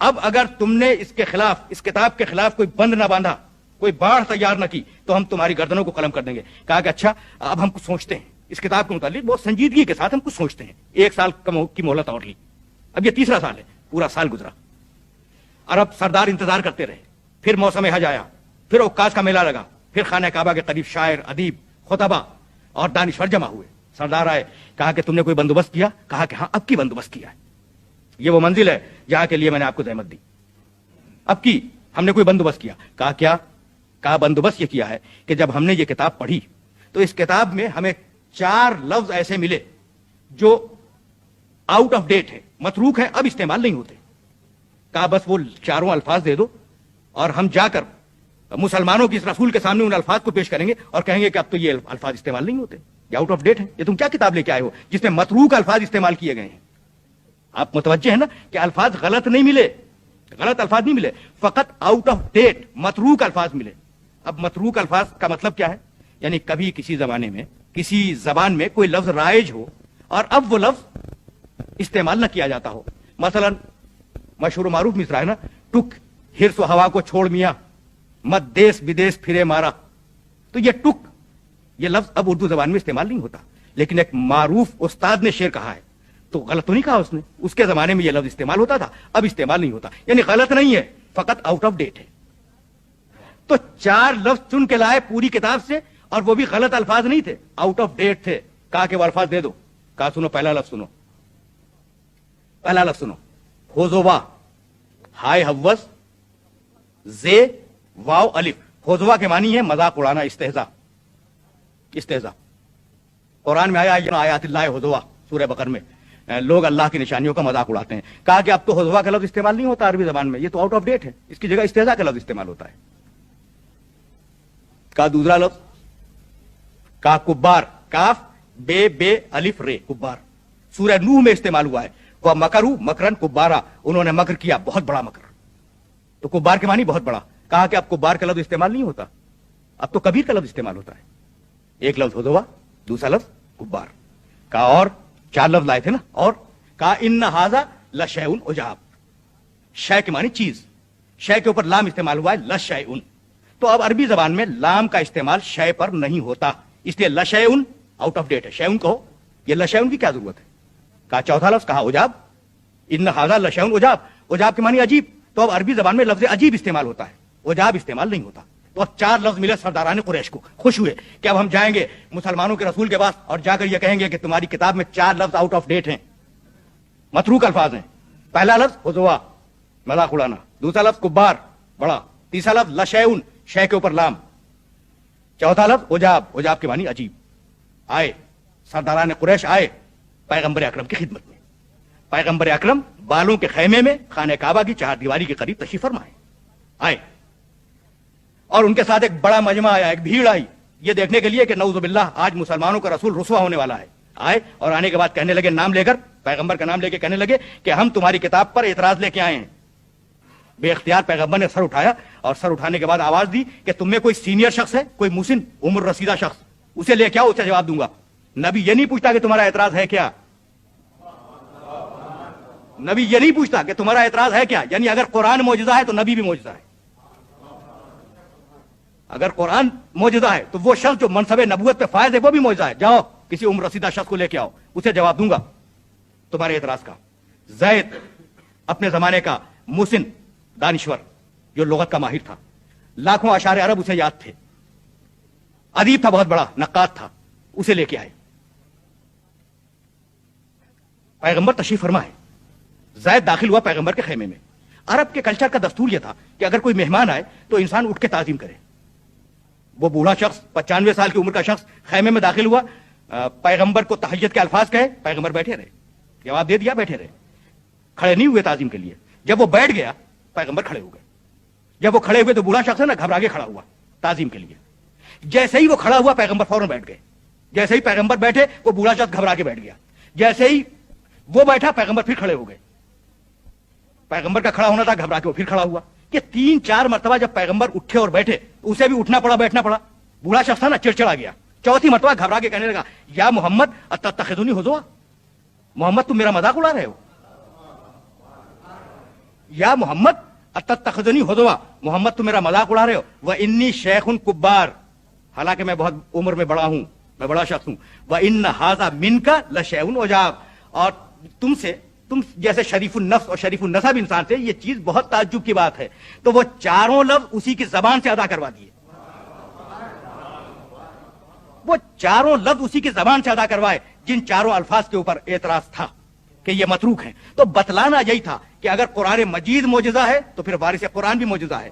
اب اگر تم نے اس کے خلاف، اس کتاب کے خلاف کوئی بند نہ باندھا، کوئی باڑھ تیار نہ کی، تو ہم تمہاری گردنوں کو قلم کر دیں گے۔ کہا کہ اچھا اب ہم کچھ سوچتے ہیں اس کتاب کے متعلق، بہت سنجیدگی کے ساتھ ہم کچھ سوچتے ہیں۔ 1 سال کی مہلت اور لی، اب یہ 3را سال ہے، پورا سال گزرا، عرب سردار انتظار کرتے رہے، پھر موسم حج آیا، پھر عکاظ کا میلہ لگا، پھر خانہ کعبہ کے قریب شاعر، ادیب، خطبہ اور دانشور جمع ہوئے۔ سردار آئے، کہا کہ تم نے کوئی بندوبست کیا؟ کہا کہ ہاں اب کی بندوبست کیا ہے، یہ وہ منزل ہے جہاں کے لیے میں نے آپ کو زحمت دی، اب کی ہم نے کوئی بندوبست کیا۔ کہا کیا؟ کہا بندوبست یہ کیا ہے کہ جب ہم نے یہ کتاب پڑھی تو اس کتاب میں ہمیں 4 لفظ ایسے ملے جو آؤٹ آف ڈیٹ ہے، متروک ہے، اب استعمال نہیں ہوتے۔ کہا بس وہ 4 الفاظ دے دو اور ہم جا کر مسلمانوں کی اس رسول کے سامنے ان الفاظ کو پیش کریں گے اور کہیں گے کہ اب تو یہ الفاظ استعمال نہیں ہوتے، یہ آؤٹ آف ڈیٹ ہے۔ یہ تم کیا کتاب لے کے آئے ہو جس میں متروک الفاظ استعمال کیے گئے ہیں؟ آپ متوجہ ہیں نا کہ الفاظ غلط نہیں ملے، غلط الفاظ نہیں ملے، فقط آؤٹ آف ڈیٹ متروک الفاظ ملے۔ اب متروک الفاظ کا مطلب کیا ہے؟ یعنی کبھی کسی زمانے میں کسی زبان میں کوئی لفظ رائج ہو اور اب وہ لفظ استعمال نہ کیا جاتا ہو۔ مثلا مشہور و معروف مصرع ہے نا، ٹک ہرس و ہوا کو چھوڑ میاں، مت دیس بدیس پھرے مارا۔ تو یہ ٹک، یہ لفظ اب اردو زبان میں استعمال نہیں ہوتا، لیکن ایک معروف استاد نے شعر کہا ہے تو غلط تو نہیں کہا اس نے، اس کے زمانے میں یہ لفظ استعمال ہوتا تھا، اب استعمال نہیں ہوتا، یعنی غلط نہیں ہے، فقط آؤٹ آف ڈیٹ ہے۔ تو 4 لفظ چن کے لائے پوری کتاب سے، اور وہ بھی غلط الفاظ نہیں تھے، آؤٹ آف ڈیٹ تھے۔ کہا کہ وہ الفاظ دے دو۔ کہا سنو پہلا لفظ سنو، پہلا لفظ سنو، ہوزوا، ہائے حوس، زے واو الف۔ ہوزوا کے معنی ہے مذاق اڑانا، استہزاء، استہزاء۔ قرآن میں آیا آیات اللہ ہوزوا، سورہ بقرہ میں لوگ اللہ کی نشانیوں کا مذاق اڑاتے ہیں۔ کہا کہ اب تو ہوزوا کا لفظ استعمال نہیں ہوتا عربی زبان میں، یہ تو آؤٹ آف ڈیٹ ہے، اس کی جگہ استہزاء کا لفظ استعمال ہوتا ہے۔ کہا دوسرا لفظ، کہا کبار، کاف بے بے الف رے، کبار، سورہ نوح میں استعمال ہوا ہے۔ وہ مکرو مکرن کبارا، انہوں نے مکر کیا، بہت بڑا مکر۔ تو کبار کے معنی بہت بڑا۔ کہا کہ اب کبار کا لفظ استعمال نہیں ہوتا، اب تو کبیر کا لفظ استعمال ہوتا ہے۔ ایک لفظ ہوزوا، دوسرا لفظ کبار۔ کہا اور 4 لفظ لائے تھے نا، اور کہا ان ھذا لشیء عجاب، شے کے معنی چیز، شے کے اوپر لام استعمال ہوا ہے، لشیء۔ تو اب عربی زبان میں لام کا استعمال شے پر نہیں ہوتا، اس لیے لشیء آؤٹ آف ڈیٹ ہے۔ شیء کہو، یہ لشیء کی کیا ضرورت ہے؟ کہا چوتھا لفظ، کہا عجاب، ان ھذا لشیء عجاب، عجاب کے معنی عجیب، تو اب عربی زبان میں لفظ عجیب استعمال ہوتا ہے، عجاب استعمال نہیں ہوتا۔ تو اب 4 لفظ ملے سرداران قریش کو، خوش ہوئے کہ اب ہم جائیں گے مسلمانوں کے رسول کے پاس اور جا کر یہ کہیں گے کہ تمہاری کتاب میں 4 لفظ آؤٹ آف ڈیٹ ہیں، متروک الفاظ ہیں۔ پہلا لفظ ہوزوا، مذاق اڑانا، دوسرا لفظ کبار، بڑا، تیسرا لفظ لشیء، شے کے اوپر لام، چوتھا لفظ عجاب، عجاب کے معنی عجیب۔ آئے سرداران قریش، آئے پیغمبر اکرم کی خدمت میں۔ پیغمبر اکرم بالوں کے خیمے میں خانہ کعبہ کی 4 دیواری کے قریب تشریف فرمائے، آئے، اور ان کے ساتھ ایک بڑا مجمع آیا، ایک بھیڑ آئی، یہ دیکھنے کے لیے کہ نعوذ باللہ آج مسلمانوں کا رسول رسوا ہونے والا ہے۔ آئے اور آنے کے بعد کہنے لگے، نام لے کر، پیغمبر کا نام لے کے کہنے لگے کہ ہم تمہاری کتاب پر اعتراض لے کے آئے ہیں۔ بے اختیار پیغمبر نے سر اٹھایا، اور سر اٹھانے کے بعد آواز دی کہ تم میں کوئی سینئر شخص ہے، کوئی مسن عمر رسیدہ شخص، اسے لے کے آؤ، اسے جواب دوں گا۔ نبی یہ نہیں پوچھتا کہ تمہارا اعتراض ہے کیا، نبی یہ نہیں پوچھتا کہ تمہارا اعتراض ہے کیا، یعنی اگر قرآن معجزہ ہے تو نبی بھی معجزہ ہے۔ اگر قرآن معجزہ ہے تو وہ شخص جو منصب نبوت پہ فائز ہے وہ بھی معجزہ ہے۔ جاؤ کسی عمر رسیدہ شخص کو لے کے آؤ، اسے جواب دوں گا تمہارے اعتراض کا۔ زید اپنے زمانے کا مسن دانشور جو لغت کا ماہر تھا، لاکھوں اشعار عرب اسے یاد تھے، ادیب تھا، بہت بڑا نقاد تھا، اسے لے کے آئے۔ پیغمبر تشریف فرمائے، زید داخل ہوا پیغمبر کے خیمے میں۔ عرب کے کلچر کا دستور یہ تھا کہ اگر کوئی مہمان آئے تو انسان اٹھ کے تعظیم کرے۔ وہ بوڑھا شخص 95 سال کی عمر کا شخص خیمے میں داخل ہوا، پیغمبر کو تحیت کے الفاظ کہے، پیغمبر بیٹھے رہے، جواب دے دیا، بیٹھے رہے، کھڑے نہیں ہوئے تعظیم کے لیے۔ جب وہ بیٹھ گیا پیغمبر کھڑے ہو گئے، جب وہ کھڑے ہوئے تو بوڑھا شخص ہے نا گھبرا کے کھڑا ہوا تعظیم کے لیے۔ جیسے ہی وہ کھڑا ہوا پیغمبر فوراً بیٹھ گئے، جیسے ہی پیغمبر بیٹھے وہ بوڑھا شخص گھبرا کے بیٹھ گیا، جیسے ہی وہ بیٹھا پیغمبر پھر کھڑے ہو گئے۔ پیغمبر کا کھڑا ہونا تھا، گھبرا کے وہ پھر کھڑا ہوا۔ کہ 3-4 مرتبہ جب پیغمبر اٹھے اور بیٹھے اسے بھی اٹھنا پڑا، بیٹھنا پڑا۔ بوڑھا شخص تھا نا چڑچڑا گیا، چوتھی مرتبہ گھبرا کے کہنے لگا، یا محمد اتتخذونی ہزوا، محمد تم میرا مذاق اڑا رہے ہو۔ یا محمد اتتخذنی ہدوا، محمد تم میرا مذاق اڑا رہے ہو، وانی شیخ کبار، حالانکہ میں بہت عمر میں بڑا ہوں، میں بڑا شخص ہوں، وان ھذا منک لشیء عجاب، اور تم جیسے شریف النفس اور شریف النسب انسان سے یہ چیز بہت تعجب کی بات ہے. تو وہ چاروں لفظ اسی کی زبان سے ادا کروا دیے، وہ چاروں لفظ اسی کی زبان سے ادا کروائے جن چاروں الفاظ کے اوپر اعتراض تھا کہ یہ متروک ہیں. تو بتلانا یہی تھا کہ اگر قرآن مجید معجزہ ہے تو پھر وارث قرآن بھی معجزہ ہے.